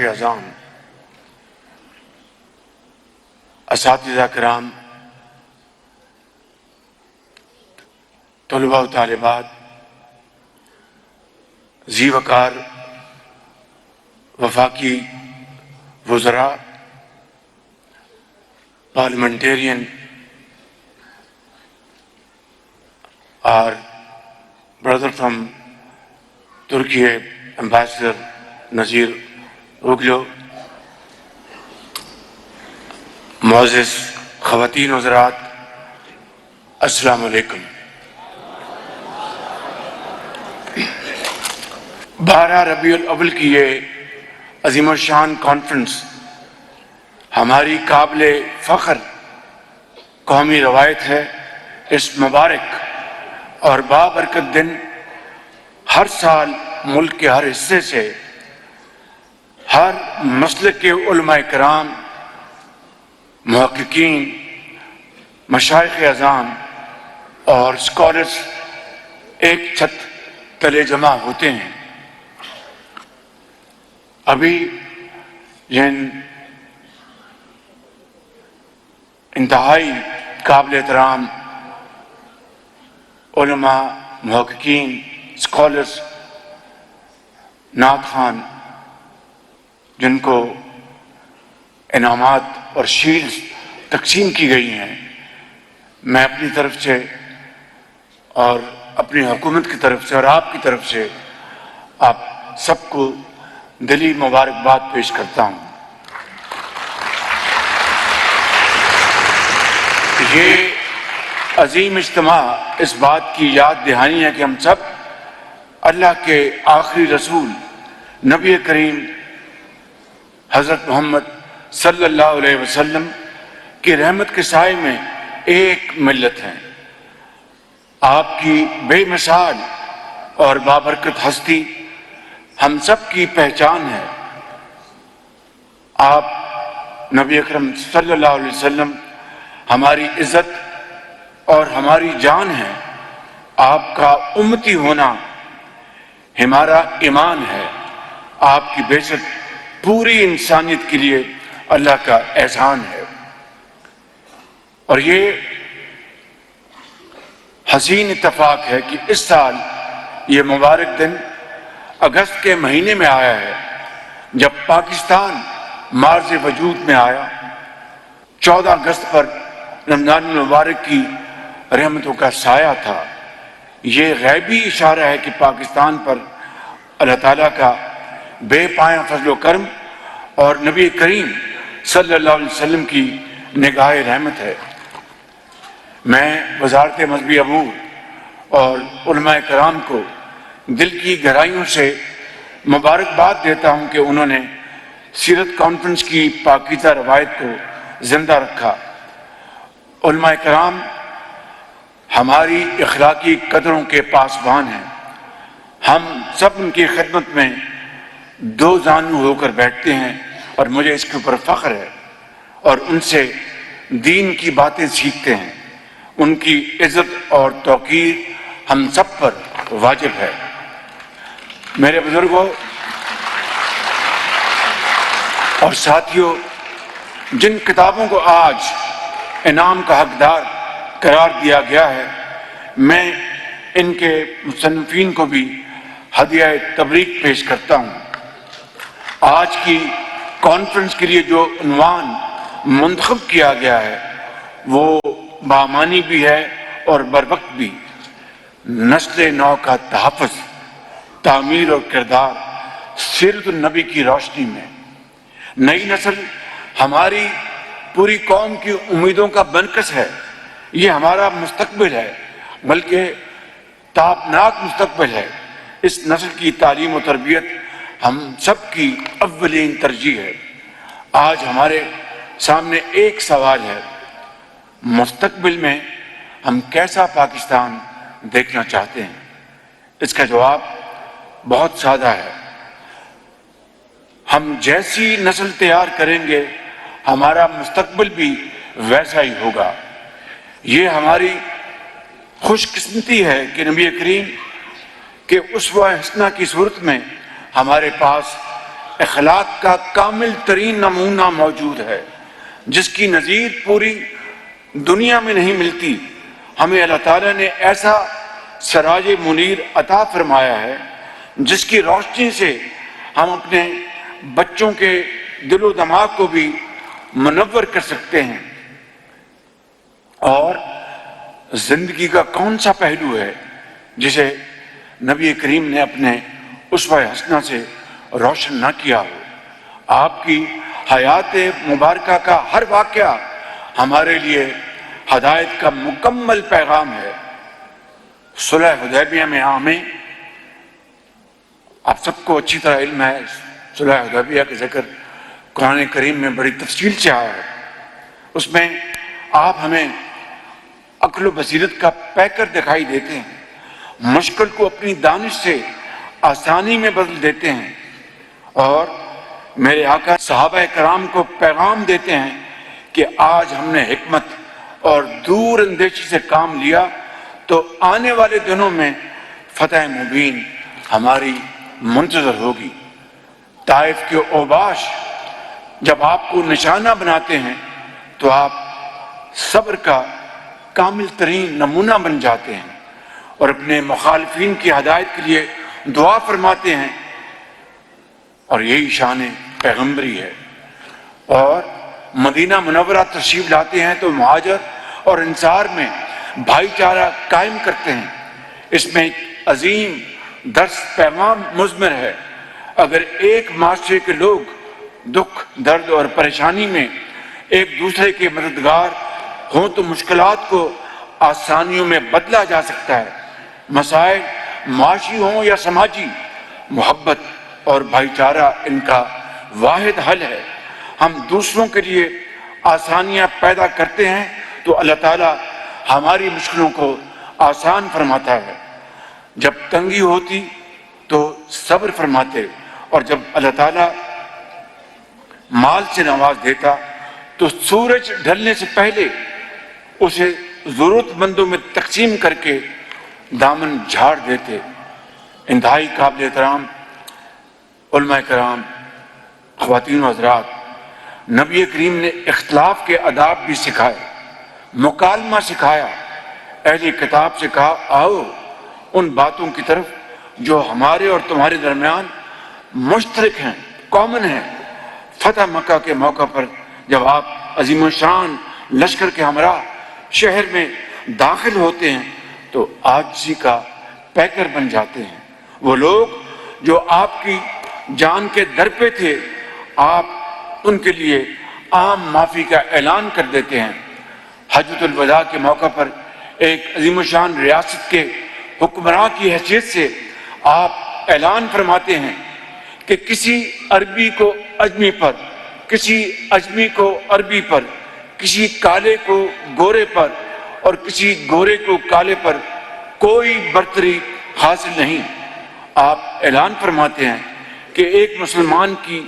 اعظام، اساتذہ کرام، طلباء و طالبات، ذی وقار وفاقی وزراء، پارلیمنٹیرین اور brother from Turkey, Ambassador Nazir Oglu، معزز خواتین حضرات، السلام علیکم۔ 12 ربیع الاول کی یہ عظیم الشان کانفرنس ہماری قابل فخر قومی روایت ہے۔ اس مبارک اور بابرکت دن ہر سال ملک کے ہر حصے سے ہر مسلک کے علماء کرام، محققین، مشائخ اعظام اور اسکالرز ایک چھت تلے جمع ہوتے ہیں۔ ابھی جن انتہائی قابل احترام علماء، محققین، اسکالرز، نعت خوان جن کو انعامات اور شیلڈز تقسیم کی گئی ہیں، میں اپنی طرف سے اور اپنی حکومت کی طرف سے اور آپ کی طرف سے آپ سب کو دلی مبارکباد پیش کرتا ہوں۔ یہ عظیم اجتماع اس بات کی یاد دہانی ہے کہ ہم سب اللہ کے آخری رسول نبی کریم حضرت محمد صلی اللہ علیہ وسلم کی رحمت کے سائے میں ایک ملت ہیں۔ آپ کی بے مثال اور بابرکت ہستی ہم سب کی پہچان ہے۔ آپ نبی اکرم صلی اللہ علیہ وسلم ہماری عزت اور ہماری جان ہے۔ آپ کا امتی ہونا ہمارا ایمان ہے۔ آپ کی بعثت پوری انسانیت کے لیے اللہ کا احسان ہے۔ اور یہ حسین اتفاق ہے کہ اس سال یہ مبارک دن اگست کے مہینے میں آیا ہے، جب پاکستان مارز وجود میں آیا۔ 14 اگست پر رمضان المبارک کی رحمتوں کا سایہ تھا۔ یہ غیبی اشارہ ہے کہ پاکستان پر اللہ تعالیٰ کا بے پایاں فضل و کرم اور نبی کریم صلی اللہ علیہ وسلم کی نگاہ رحمت ہے۔ میں وزارت مذہبی امور اور علماء کرام کو دل کی گہرائیوں سے مبارکباد دیتا ہوں کہ انہوں نے سیرت کانفرنس کی پاکیزہ روایت کو زندہ رکھا۔ علماء کرام ہماری اخلاقی قدروں کے پاسبان ہیں۔ ہم سب ان کی خدمت میں دو زانو ہو کر بیٹھتے ہیں اور مجھے اس کے اوپر فخر ہے، اور ان سے دین کی باتیں سیکھتے ہیں۔ ان کی عزت اور توقیر ہم سب پر واجب ہے۔ میرے بزرگوں اور ساتھیوں، جن کتابوں کو آج انعام کا حقدار قرار دیا گیا ہے، میں ان کے مصنفین کو بھی ہدیہ تبریک پیش کرتا ہوں۔ آج کی کانفرنس کے لیے جو عنوان منتخب کیا گیا ہے وہ بامانی بھی ہے اور بروقت بھی۔ نسل نو کا تحفظ، تعمیر اور کردار، سیرت النبی کی روشنی میں۔ نئی نسل ہماری پوری قوم کی امیدوں کا بنکس ہے۔ یہ ہمارا مستقبل ہے، بلکہ تابناک مستقبل ہے۔ اس نسل کی تعلیم و تربیت ہم سب کی اولین ترجیح ہے۔ آج ہمارے سامنے ایک سوال ہے، مستقبل میں ہم کیسا پاکستان دیکھنا چاہتے ہیں؟ اس کا جواب بہت سادہ ہے۔ ہم جیسی نسل تیار کریں گے، ہمارا مستقبل بھی ویسا ہی ہوگا۔ یہ ہماری خوش قسمتی ہے کہ نبی کریم کہ اسوہ حسنہ کی صورت میں ہمارے پاس اخلاق کا کامل ترین نمونہ موجود ہے، جس کی نظیر پوری دنیا میں نہیں ملتی۔ ہمیں اللہ تعالیٰ نے ایسا سراج منیر عطا فرمایا ہے جس کی روشنی سے ہم اپنے بچوں کے دل و دماغ کو بھی منور کر سکتے ہیں۔ اور زندگی کا کون سا پہلو ہے جسے نبی کریم نے اپنے اسوہ حسنہ سے روشن نہ کیا ہو؟ آپ کی حیات مبارکہ کا ہر واقعہ ہمارے لیے ہدایت کا مکمل پیغام ہے۔ صلح حدیبیہ میں ہمیں، آپ سب کو اچھی طرح علم ہے، صلح حدیبیہ کا ذکر قرآن کریم میں بڑی تفصیل سے آیا ہے۔ اس میں آپ ہمیں عقل و بصیرت کا پیکر دکھائی دیتے ہیں، مشکل کو اپنی دانش سے آسانی میں بدل دیتے ہیں، اور میرے آقا صحابہ کرام کو پیغام دیتے ہیں کہ آج ہم نے حکمت اور دور اندیشی سے کام لیا تو آنے والے دنوں میں فتح مبین ہماری منتظر ہوگی۔ طائف کے اوباش جب آپ کو نشانہ بناتے ہیں تو آپ صبر کا کامل ترین نمونہ بن جاتے ہیں اور اپنے مخالفین کی ہدایت کے لیے دعا فرماتے ہیں، اور یہی شان پیغمبری ہے۔ اور مدینہ منورہ تشریف لاتے ہیں تو مہاجر اور انصار میں بھائی چارہ قائم کرتے ہیں۔ اس میں ایک عظیم درس پیغام مضمر ہے۔ اگر ایک معاشرے کے لوگ دکھ، درد اور پریشانی میں ایک دوسرے کے مددگار ہوں تو مشکلات کو آسانیوں میں بدلا جا سکتا ہے۔ مسائل معاشی ہوں یا سماجی، محبت اور بھائی چارہ ان کا واحد حل ہے۔ ہم دوسروں کے لیے آسانیاں پیدا کرتے ہیں تو اللہ تعالیٰ ہماری مشکلوں کو آسان فرماتا ہے۔ جب تنگی ہوتی تو صبر فرماتے، اور جب اللہ تعالیٰ مال سے نواز دیتا تو سورج ڈھلنے سے پہلے اسے ضرورت مندوں میں تقسیم کر کے دامن جھاڑ دیتے۔ انتہائی قابل احترام علماء کرام، خواتین و حضرات، نبی کریم نے اختلاف کے آداب بھی سکھائے، مکالمہ سکھایا۔ اہل کتاب سے کہا، آؤ ان باتوں کی طرف جو ہمارے اور تمہارے درمیان مشترک ہیں، کامن ہیں۔ فتح مکہ کے موقع پر جب آپ عظیم الشان لشکر کے ہمراہ شہر میں داخل ہوتے ہیں تو عاجزی کا پیکر بن جاتے ہیں۔ وہ لوگ جو آپ کی جان کے در پہ تھے، آپ ان کے لیے عام معافی کا اعلان کر دیتے ہیں۔ حجۃ الوداع کے موقع پر ایک عظیم الشان ریاست کے حکمراں کی حیثیت سے آپ اعلان فرماتے ہیں کہ کسی عربی کو اجمی پر، کسی اجمی کو عربی پر، کسی کالے کو گورے پر اور کسی گورے کو کالے پر کوئی برتری حاصل نہیں۔ آپ اعلان فرماتے ہیں کہ ایک مسلمان کی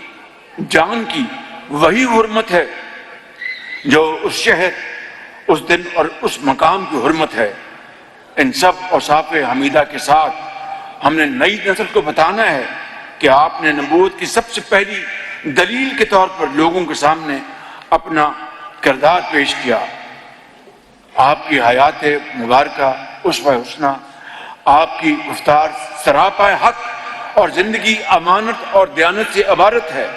جان کی وہی حرمت ہے جو اس شہر، اس دن اور اس مقام کی حرمت ہے۔ ان سب اوصاف حمیدہ کے ساتھ ہم نے نئی نسل کو بتانا ہے کہ آپ نے نبوت کی سب سے پہلی دلیل کے طور پر لوگوں کے سامنے اپنا کردار پیش کیا۔ آپ کی حیات مبارکہ اسوہ حسنہ، آپ کی گفتار سراپا حق اور زندگی امانت اور دیانت سے عبارت ہے۔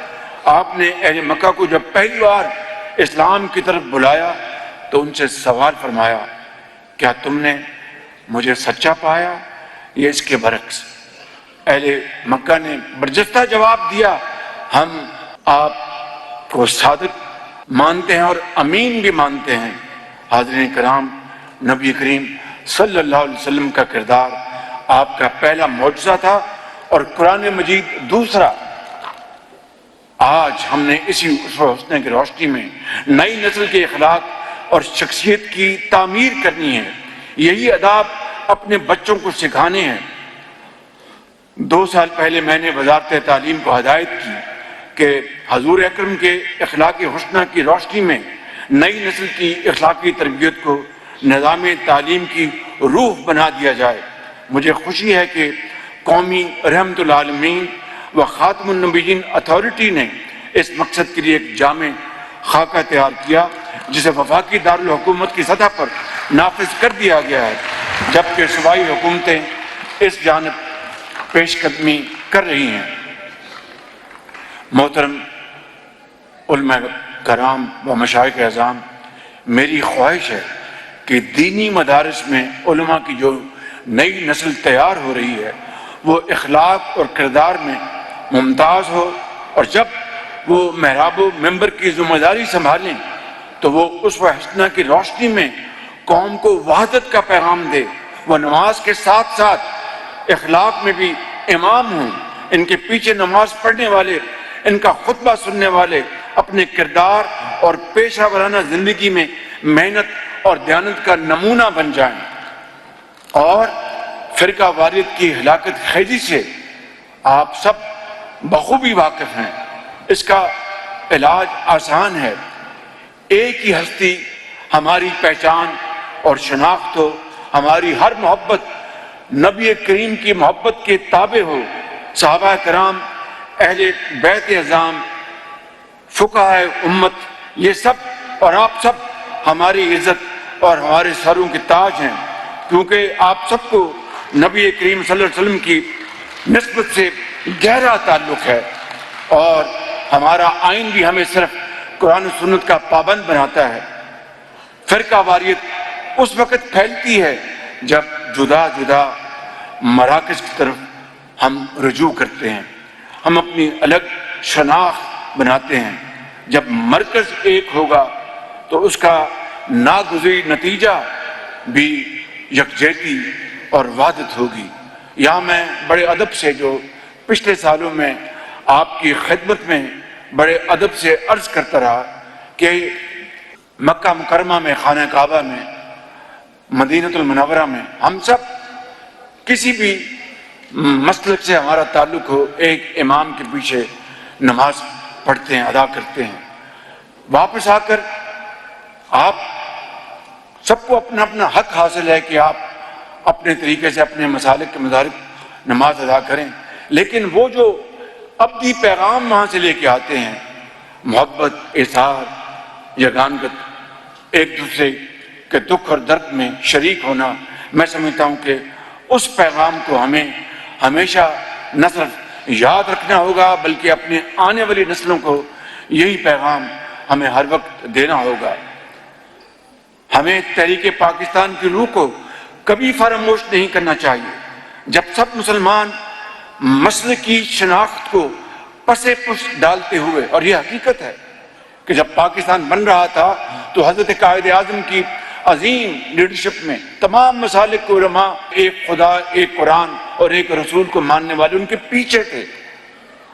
آپ نے اہل مکہ کو جب پہلی بار اسلام کی طرف بلایا تو ان سے سوال فرمایا، کیا تم نے مجھے سچا پایا یا اس کے برعکس؟ اہل مکہ نے برجستہ جواب دیا، ہم آپ کو صادق مانتے ہیں اور امین بھی مانتے ہیں۔ حاضرین کرام، نبی کریم صلی اللہ علیہ وسلم کا کردار آپ کا پہلا معجزہ تھا اور قرآن مجید دوسرا۔ آج ہم نے اسی اسوہ حسنہ کی روشنی میں نئی نسل کے اخلاق اور شخصیت کی تعمیر کرنی ہے۔ یہی آداب اپنے بچوں کو سکھانے ہیں۔ 2 سال پہلے میں نے وزارت تعلیم کو ہدایت کی کہ حضور اکرم کے اخلاق حسنہ کی روشنی میں نئی نسل کی اخلاقی تربیت کو نظام تعلیم کی روح بنا دیا جائے۔ مجھے خوشی ہے کہ قومی رحمت العالمین و خاتم النبیین اتھارٹی نے اس مقصد کے لیے ایک جامع خاکہ تیار کیا جسے وفاقی دارالحکومت کی سطح پر نافذ کر دیا گیا ہے، جبکہ صوبائی حکومتیں اس جانب پیش قدمی کر رہی ہیں۔ محترم علماء کرام و مشائخ اعظام، میری خواہش ہے کہ دینی مدارس میں علماء کی جو نئی نسل تیار ہو رہی ہے وہ اخلاق اور کردار میں ممتاز ہو، اور جب وہ محراب و ممبر کی ذمہ داری سنبھالیں تو وہ اسوہ حسنہ کی روشنی میں قوم کو وحدت کا پیغام دے۔ وہ نماز کے ساتھ ساتھ اخلاق میں بھی امام ہوں، ان کے پیچھے نماز پڑھنے والے، ان کا خطبہ سننے والے اپنے کردار اور پیشہ ورانہ زندگی میں محنت اور دیانت کا نمونہ بن جائیں۔ اور فرقہ واریت کی ہلاکت خیزی سے آپ سب بخوبی واقف ہیں، اس کا علاج آسان ہے۔ ایک ہی ہستی ہماری پہچان اور شناخت ہو، ہماری ہر محبت نبی کریم کی محبت کے تابع ہو، صحابہ کرام، اہل بیت اعظام، فقہائے امت، یہ سب اور آپ سب ہماری عزت اور ہمارے سروں کے تاج ہیں، کیونکہ آپ سب کو نبی کریم صلی اللہ علیہ وسلم کی نسبت سے گہرا تعلق ہے، اور ہمارا آئین بھی ہمیں صرف قرآن و سنت کا پابند بناتا ہے۔ فرقہ واریت اس وقت پھیلتی ہے جب جدا جدا مراکز کی طرف ہم رجوع کرتے ہیں، ہم اپنی الگ شناخت بناتے ہیں۔ جب مرکز ایک ہوگا تو اس کا ناگزیر نتیجہ بھی یکجہتی اور وحدت ہوگی۔ یہاں میں بڑے ادب سے، جو پچھلے سالوں میں آپ کی خدمت میں بڑے ادب سے عرض کرتا رہا کہ مکہ مکرمہ میں، خانہ کعبہ میں، مدینہ المنورہ میں ہم سب کسی بھی مسلک سے ہمارا تعلق ہو، ایک امام کے پیچھے نماز پڑھتے ہیں، ادا کرتے ہیں۔ واپس آ کر آپ سب کو اپنا اپنا حق حاصل ہے کہ آپ اپنے طریقے سے اپنے مسالک کے مطابق نماز ادا کریں، لیکن وہ جو ابدی پیغام وہاں سے لے کے آتے ہیں، محبت، اظہار، یگانگت، ایک دوسرے کے دکھ اور درد میں شریک ہونا، میں سمجھتا ہوں کہ اس پیغام کو ہمیں ہمیشہ نہ صرف یاد رکھنا ہوگا بلکہ اپنے آنے والی نسلوں کو یہی پیغام ہمیں ہر وقت دینا ہوگا۔ ہمیں تحریک پاکستان کی روح کو کبھی فراموش نہیں کرنا چاہیے۔ جب سب مسلمان مسلک کی شناخت کو پسے پش ڈالتے ہوئے، اور یہ حقیقت ہے کہ جب پاکستان بن رہا تھا تو حضرت قائد اعظم کی عظیم لیڈرشپ میں تمام مسالک کے علماء ایک خدا، ایک قرآن اور ایک رسول کو ماننے والے ان کے پیچھے تھے۔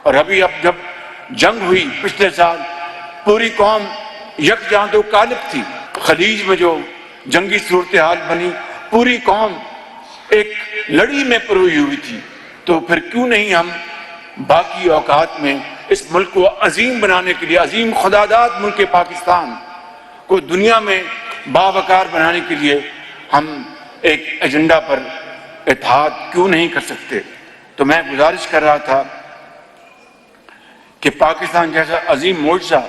اور ابھی اب جب جنگ ہوئی پچھلے سال، پوری قوم یکجاں و غالب تھی۔ خلیج میں جو جنگی صورتحال بنی، پوری قوم ایک لڑی میں پروئی ہوئی تھی۔ تو پھر کیوں نہیں ہم باقی اوقات میں اس ملک کو عظیم بنانے کے لیے، عظیم خداداد ملک پاکستان کو دنیا میں باوقار بنانے کے لیے ہم ایک ایجنڈا پر اتحاد کیوں نہیں کر سکتے؟ تو میں گزارش کر رہا تھا کہ پاکستان جیسا عظیم معجزہ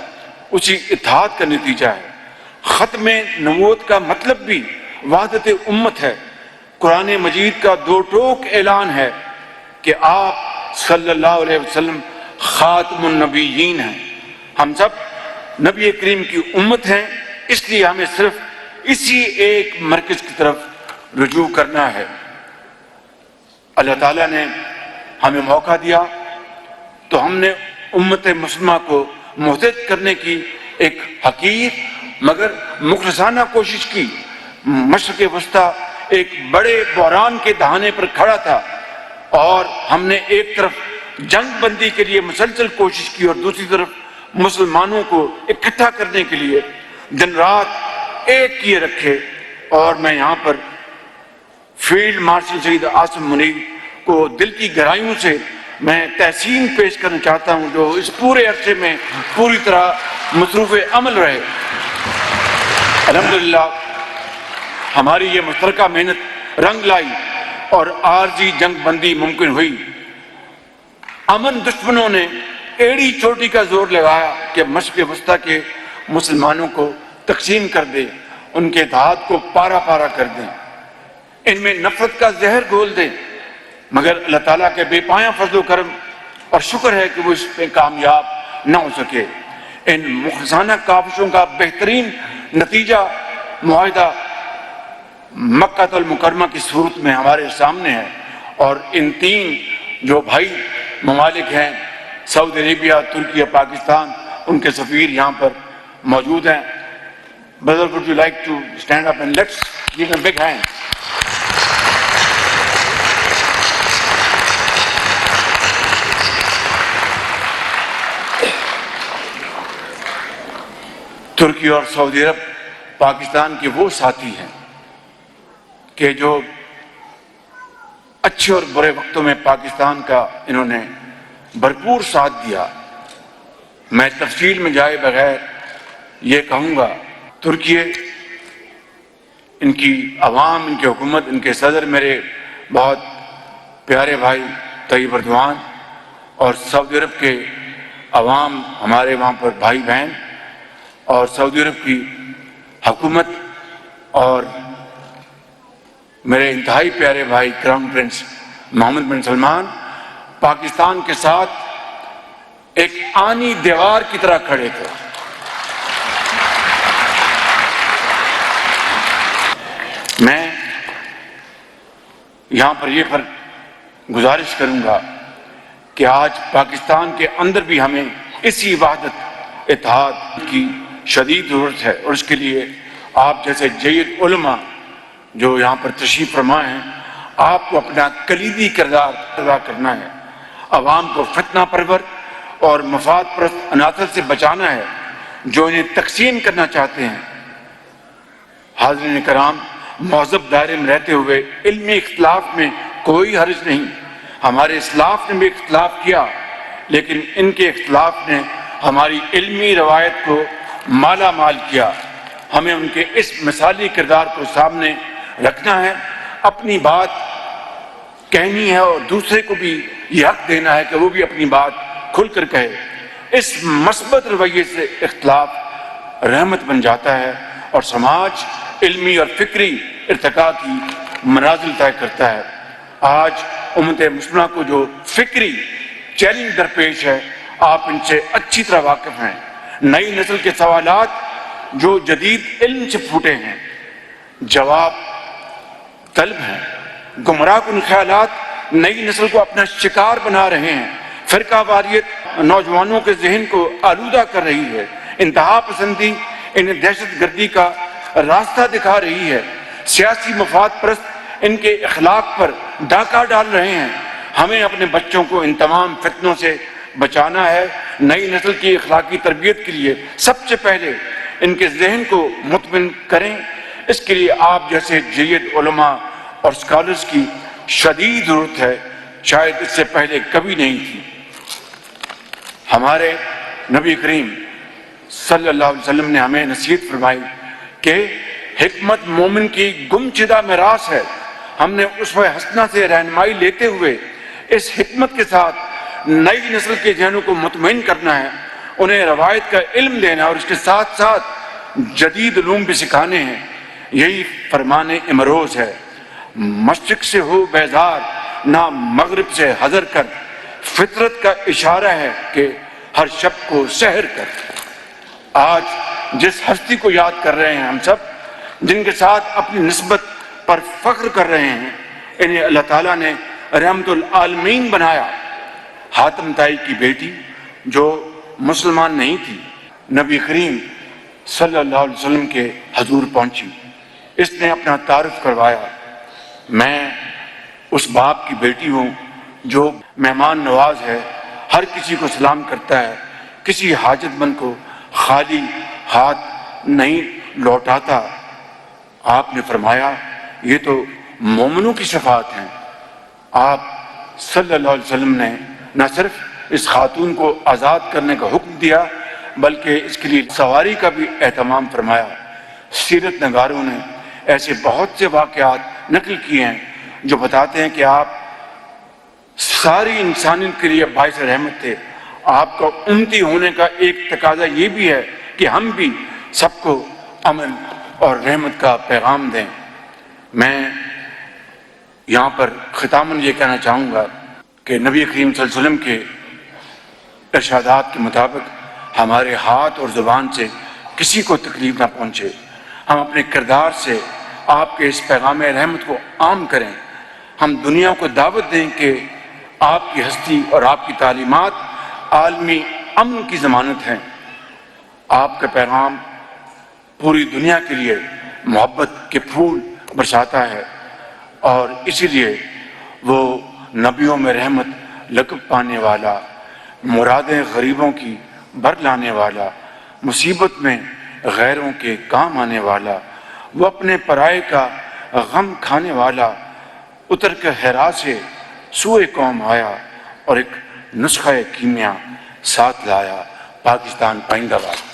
اسی اتحاد کا نتیجہ ہے۔ ختم نبوت کا مطلب بھی وحدت امت ہے۔ قرآن مجید کا دو ٹوک اعلان ہے کہ آپ صلی اللہ علیہ وسلم خاتم النبیین ہیں۔ ہم سب نبی کریم کی امت ہیں، اس لیے ہمیں صرف اسی ایک مرکز کی طرف رجوع کرنا ہے۔ اللہ تعالیٰ نے ہمیں موقع دیا تو ہم نے امت مسلمہ کو متحد کرنے کی ایک حقیق مگر مخلصانہ کوشش کی۔ مشرق وسطیٰ ایک بڑے بحران کے دہانے پر کھڑا تھا، اور ہم نے ایک طرف جنگ بندی کے لیے مسلسل کوشش کی اور دوسری طرف مسلمانوں کو اکٹھا کرنے کے لیے دن رات ایک کیے رکھے۔ اور میں یہاں پر فیلڈ مارشل شہید عاصم منیر کو دل کی گہرائیوں سے میں تحسین پیش کرنا چاہتا ہوں، جو اس پورے عرصے میں پوری طرح مصروف عمل رہے۔ الحمدللہ ہماری یہ مشترکہ محنت رنگ لائی اور عارضی جنگ بندی ممکن ہوئی۔ امن دشمنوں نے ایڑی چوٹی کا زور لگایا کہ مشرق وسطیٰ کے مسلمانوں کو تقسیم کر دے، ان کے اتحاد کو پارا پارا کر دیں، ان میں نفرت کا زہر گھول دیں، مگر اللہ تعالیٰ کے بے پایاں فضل و کرم اور شکر ہے کہ وہ اس پہ کامیاب نہ ہو سکے۔ ان مخلصانہ کاوشوں کا بہترین نتیجہ معاہدہ مکہ المکرمہ کی صورت میں ہمارے سامنے ہے، اور ان تین جو بھائی ممالک ہیں، سعودی عربیہ، ترکی، پاکستان، ان کے سفیر یہاں پر موجود ہیں۔ Brother, would you like to stand up and let's give them a big hand. ترکی اور سعودی عرب پاکستان کے وہ ساتھی ہیں کہ جو اچھے اور برے وقتوں میں پاکستان کا انہوں نے بھرپور ساتھ دیا۔ میں تفصیل میں جائے بغیر یہ کہوں گا، ترکی، ان کی عوام، ان کی حکومت، ان کے صدر میرے بہت پیارے بھائی طیب اردوان، اور سعودی عرب کے عوام ہمارے وہاں پر بھائی بہن، اور سعودی عرب کی حکومت اور میرے انتہائی پیارے بھائی کراؤن پرنس محمد بن سلمان پاکستان کے ساتھ ایک آنی دیوار کی طرح کھڑے تھے۔ میں یہاں پر یہ گزارش کروں گا کہ آج پاکستان کے اندر بھی ہمیں اسی وحدت اتحاد کی شدید ضرورت ہے، اور اس کے لیے آپ جیسے جید علماء جو یہاں پر تشریف فرما ہیں، آپ کو اپنا کلیدی کردار ادا کرنا ہے، عوام کو فتنہ پرور اور مفاد پرست عناصر سے بچانا ہے جو انہیں تقسیم کرنا چاہتے ہیں۔ حاضرین کرام، مہذب دائرے میں رہتے ہوئے علمی اختلاف میں کوئی حرج نہیں۔ ہمارے اسلاف نے بھی اختلاف کیا، لیکن ان کے اختلاف نے ہماری علمی روایت کو مالا مال کیا۔ ہمیں ان کے اس مثالی کردار کو سامنے رکھنا ہے، اپنی بات کہنی ہے، اور دوسرے کو بھی یہ حق دینا ہے کہ وہ بھی اپنی بات کھل کر کہے۔ اس مثبت رویے سے اختلاف رحمت بن جاتا ہے اور سماج علمی اور فکری ارتقاء کی منازل طے کرتا ہے۔ آج امت مسلمہ کو جو فکری چیلنج درپیش ہے، آپ ان سے اچھی طرح واقف ہیں۔ نئی نسل کے سوالات جو جدید علم سے پھوٹے ہیں، جواب طلب ہیں۔ گمراہ کن خیالات نئی نسل کو اپنا شکار بنا رہے ہیں۔ فرقہ واریت نوجوانوں کے ذہن کو آلودہ کر رہی ہے۔ انتہا پسندی انہیں دہشت گردی کا راستہ دکھا رہی ہے۔ سیاسی مفاد پرست ان کے اخلاق پر ڈاکہ ڈال رہے ہیں۔ ہمیں اپنے بچوں کو ان تمام فتنوں سے بچانا ہے۔ نئی نسل کی اخلاقی تربیت کے لیے سب سے پہلے ان کے ذہن کو مطمئن کریں۔ اس کے لیے آپ جیسے جید علماء اور اسکالرز کی شدید ضرورت ہے، شاید اس سے پہلے کبھی نہیں تھی۔ ہمارے نبی کریم صلی اللہ علیہ وسلم نے ہمیں نصیحت فرمائی کہ حکمت مومن کی گمشدہ میراث ہے۔ ہم نے اسوہ حسنہ سے رہنمائی لیتے ہوئے اس حکمت کے ساتھ نئی نسل کے ذہنوں کو مطمئن کرنا ہے، انہیں روایت کا علم دینا اور اس کے ساتھ ساتھ جدید علوم بھی سکھانے ہیں۔ یہی فرمان امروز ہے، مشرق سے ہو بیزار نہ مغرب سے حذر کر، فطرت کا اشارہ ہے کہ ہر شب کو سحر کر۔ آج جس ہستی کو یاد کر رہے ہیں ہم سب، جن کے ساتھ اپنی نسبت پر فخر کر رہے ہیں، انہیں اللہ تعالیٰ نے رحمت العالمین بنایا۔ حاتم طائی کی بیٹی جو مسلمان نہیں تھی، نبی کریم صلی اللہ علیہ وسلم کے حضور پہنچی، اس نے اپنا تعارف کروایا، میں اس باپ کی بیٹی ہوں جو مہمان نواز ہے، ہر کسی کو سلام کرتا ہے، کسی حاجت مند کو خالی ہاتھ نہیں لوٹاتا۔ آپ نے فرمایا یہ تو مومنوں کی صفات ہیں۔ آپ صلی اللہ علیہ وسلم نے نہ صرف اس خاتون کو آزاد کرنے کا حکم دیا بلکہ اس کے لیے سواری کا بھی اہتمام فرمایا۔ سیرت نگاروں نے ایسے بہت سے واقعات نقل کیے ہیں جو بتاتے ہیں کہ آپ ساری انسانیت کے لیے باعث رحمت تھے۔ آپ کا امتی ہونے کا ایک تقاضا یہ بھی ہے کہ ہم بھی سب کو امن اور رحمت کا پیغام دیں۔ میں یہاں پر ختاماً یہ کہنا چاہوں گا کہ نبی کریم صلی اللہ علیہ وسلم کے ارشادات کے مطابق ہمارے ہاتھ اور زبان سے کسی کو تکلیف نہ پہنچے، ہم اپنے کردار سے آپ کے اس پیغام رحمت کو عام کریں، ہم دنیا کو دعوت دیں کہ آپ کی ہستی اور آپ کی تعلیمات عالمی امن کی ضمانت ہیں۔ آپ کا پیغام پوری دنیا کے لیے محبت کے پھول برساتا ہے، اور اسی لیے وہ نبیوں میں رحمت لقب پانے والا، مرادیں غریبوں کی بھر لانے والا، مصیبت میں غیروں کے کام آنے والا، وہ اپنے پرائے کا غم کھانے والا، اتر کے حرا سے سوئے قوم آیا اور ایک نسخہ کیمیا ساتھ لایا۔ پاکستان پائندہ باد۔